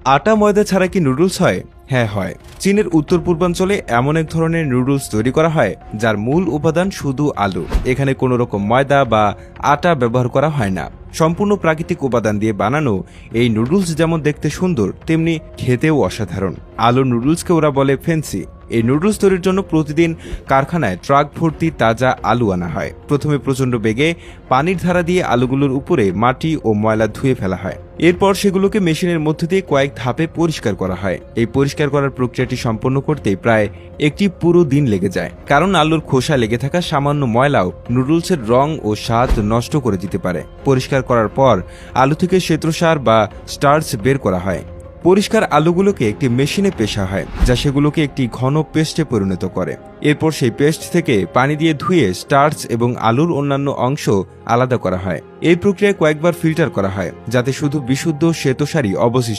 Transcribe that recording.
আটা ময়দা ছাড়া কি নুডলস হয়? হ্যাঁ হয়। চীনের উত্তর পূর্বাঞ্চলে এমন এক ধরনের নুডলস তৈরি করা হয় যার মূল উপাদান শুধু আলু। এখানে কোনো রকম ময়দা বা আটা ব্যবহার করা হয় না। সম্পূর্ণ প্রাকৃতিক উপাদান দিয়ে বানানো এই নুডলস যেমন দেখতে সুন্দর, তেমনি খেতেও অসাধারণ। আলুর নুডলসকে ওরা বলে ফেন্সি। এই নুডলস তৈরির জন্য প্রতিদিন কারখানায় ট্রাক ভর্তি তাজা আলু আনা হয়। প্রথমে প্রচণ্ড বেগে পানির ধারা দিয়ে আলুগুলোর উপরে মাটি ও ময়লা ধুয়ে ফেলা হয়। এরপর সেগুলোকে মেশিনের মধ্য দিয়ে কয়েক ধাপে পরিষ্কার করা হয়। এই পরিষ্কার করার প্রক্রিয়াটি সম্পন্ন করতে প্রায় একটি পুরো দিন লেগে যায়, কারণ আলুর খোসা লেগে থাকা সামান্য ময়লাও নুডলসের রং ও স্বাদ নষ্ট করে দিতে পারে। পরিষ্কার করার পর আলু থেকে শ্বেতসার বা স্টার্চ বের করা হয়। পরিষ্কার আলুগুলোকে একটি মেশিনে পেশা হয়, যা সেগুলোকে একটি ঘন পেস্টে পরিণত করে। এরপর সেই পেস্ট থেকে পানি দিয়ে ধুয়ে স্টার্চ এবং আলুর অন্যান্য অংশ আলাদা করা হয়। এই প্রক্রিয়ায় কয়েকবার ফিল্টার করা হয়, যাতে শুধু বিশুদ্ধ শ্বেতসারই অবশিষ্ট